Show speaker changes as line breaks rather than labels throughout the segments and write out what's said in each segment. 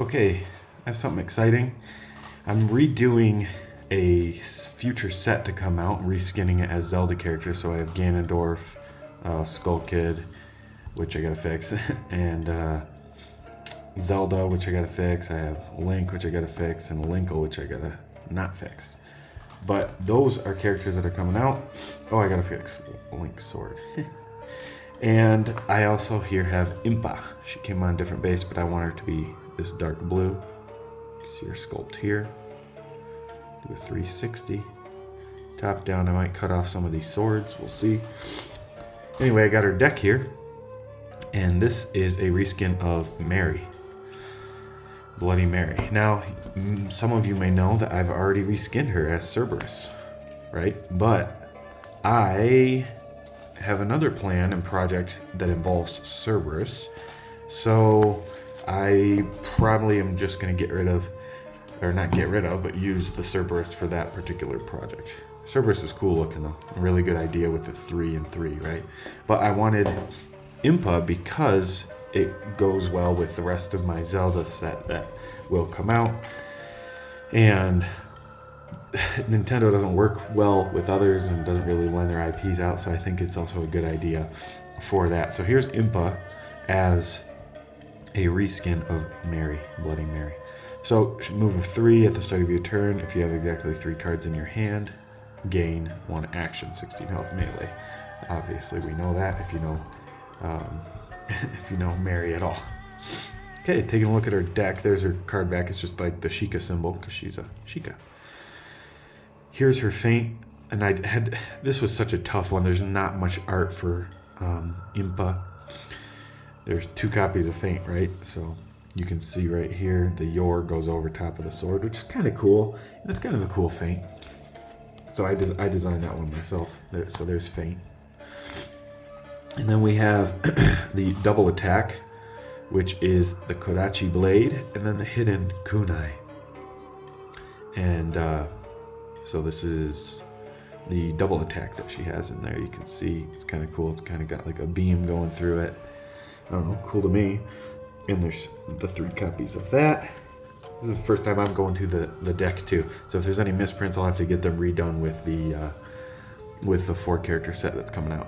Okay, I have something exciting. I'm redoing a future set to come out, reskinning it as Zelda characters. So I have Ganondorf, Skull Kid, which I gotta fix, and Zelda, which I gotta fix. I have Link, which I gotta fix, and Linkle, which I gotta not fix. But those are characters that are coming out. Oh, I gotta fix Link's sword. And I also here have Impa. She came on a different base, but I want her to be this dark blue. You can see her sculpt here. Do a 360. Top down, I might cut off some of these swords. We'll see. Anyway, I got her deck here. And this is a reskin of Mary. Bloody Mary. Now, some of you may know that I've already reskinned her as Cerberus, right? But I have another plan and project that involves Cerberus. So I probably am just going to get rid of, or not get rid of, but use the Cerberus for that particular project. Cerberus is cool looking though. A really good idea with the 3 and 3, right? But I wanted Impa because it goes well with the rest of my Zelda set that will come out. And Nintendo doesn't work well with others and doesn't really lend their IPs out, so I think it's also a good idea for that. So here's Impa as a reskin of Mary, Bloody Mary. So move of 3 at the start of your turn. If you have exactly 3 cards in your hand, gain 1 action, 16 health melee. Obviously, we know that if you know if you know Mary at all. Okay, taking a look at her deck. There's her card back. It's just like the Sheikah symbol because she's a Sheikah. Here's her feint, and this was such a tough one. There's not much art for Impa. There's 2 copies of feint, right? So you can see right here the Yor goes over top of the sword, which is kind of cool, and it's kind of a cool feint. So I designed that one myself. So there's feint. And then we have the double attack, which is the Kodachi blade, and then the hidden kunai. And so this is the double attack that she has in there. You can see it's kind of cool. It's kind of got like a beam going through it. I don't know, cool to me. And there's the 3 copies of that. This is the first time I'm going through the deck too. So if there's any misprints, I'll have to get them redone with the 4 character set that's coming out.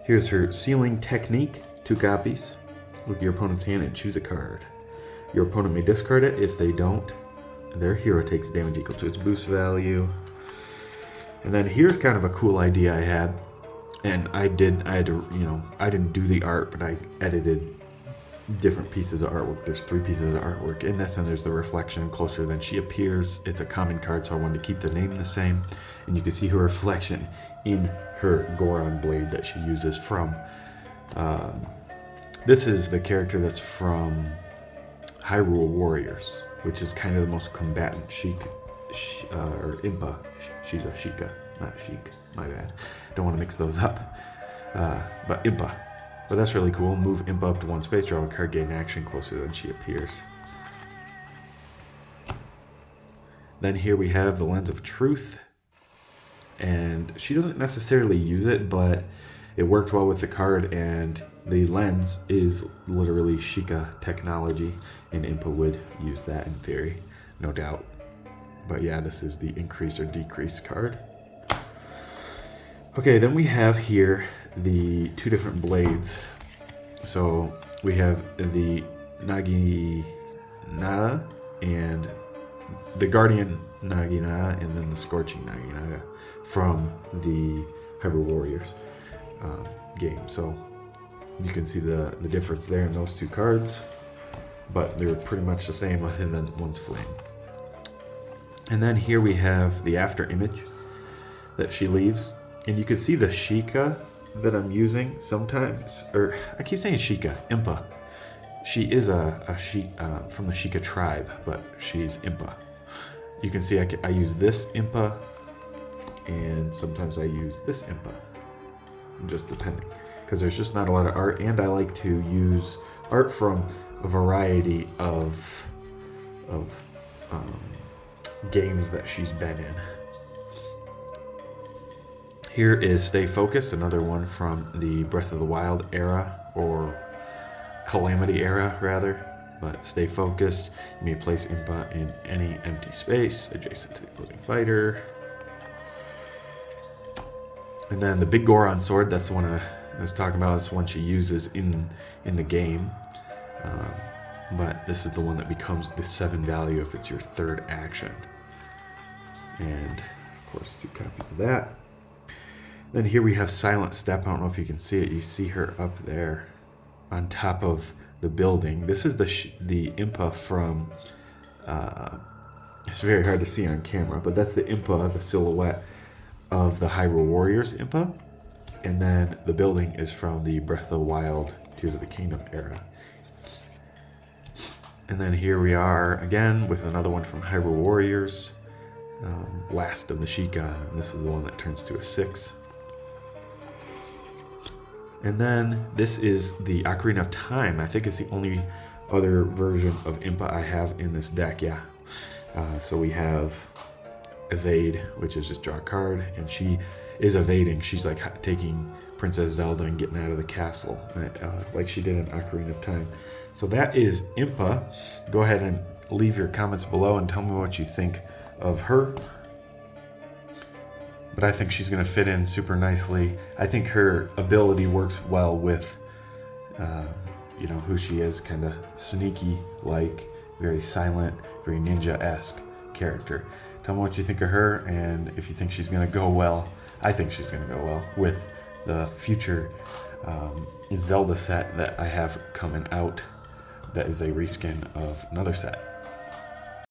Here's her sealing technique, 2 copies. Look at your opponent's hand and choose a card. Your opponent may discard it. If they don't, their hero takes damage equal to its boost value. And then here's kind of a cool idea I had. And I didn't do the art, but I edited different pieces of artwork. There's 3 pieces of artwork in this, and there's the reflection closer than she appears. It's a common card, so I wanted to keep the name the same. And you can see her reflection in her Goron blade that she uses from. This is the character that's from Hyrule Warriors, which is kind of the most combatant or Impa. She's a Sheikah, not Sheik. My bad. Don't want to mix those up. But Impa. But that's really cool. Move Impa up to 1 space, draw a card, gain action closer than she appears. Then here we have the Lens of Truth. And she doesn't necessarily use it, but it worked well with the card, and the lens is literally Sheikah technology, and Impa would use that in theory, no doubt. But yeah, this is the increase or decrease card. Okay, then we have here the 2 different blades. So we have the Nagina and the Guardian Nagina, and then the Scorching Nagina from the Hyrule Warriors game. So you can see the difference there in those 2 cards, but they're pretty much the same other than one's flame. And then here we have the after image that she leaves. And you can see the Sheikah that I'm using sometimes, or I keep saying Sheikah, Impa. She is a from the Sheikah tribe, but she's Impa. You can see I use this Impa, and sometimes I use this Impa, just depending. Because there's just not a lot of art, and I like to use art from a variety of games that she's been in. Here is Stay Focused, another one from the Breath of the Wild era, or Calamity era, rather. but stay focused. You may place Impa in any empty space adjacent to the opposing fighter. And then the big Goron sword, that's the one I was talking about. That's the one she uses in the game. But this is the one that becomes the 7 value if it's your third action. And of course 2 copies of that. Then here we have Silent Step. I don't know if you can see it. You see her up there on top of the building. This is the Impa from, it's very hard to see on camera, but that's the Impa, the silhouette of the Hyrule Warriors Impa. And then the building is from the Breath of the Wild, Tears of the Kingdom era. And then here we are again with another one from Hyrule Warriors, Last of the Sheikah. And this is the one that turns to a 6. And then this is the Ocarina of Time. I think it's the only other version of Impa I have in this deck, yeah. So we have Evade, which is just draw a card, and she is evading. She's like taking Princess Zelda and getting out of the castle, like she did in Ocarina of Time. So that is Impa. Go ahead and leave your comments below and tell me what you think of her. But I think she's going to fit in super nicely. I think her ability works well with, who she is, kind of sneaky-like, very silent, very ninja-esque character. Tell me what you think of her, and if you think she's going to go well. I think she's going to go well with the future Zelda set that I have coming out. That is a reskin of another set.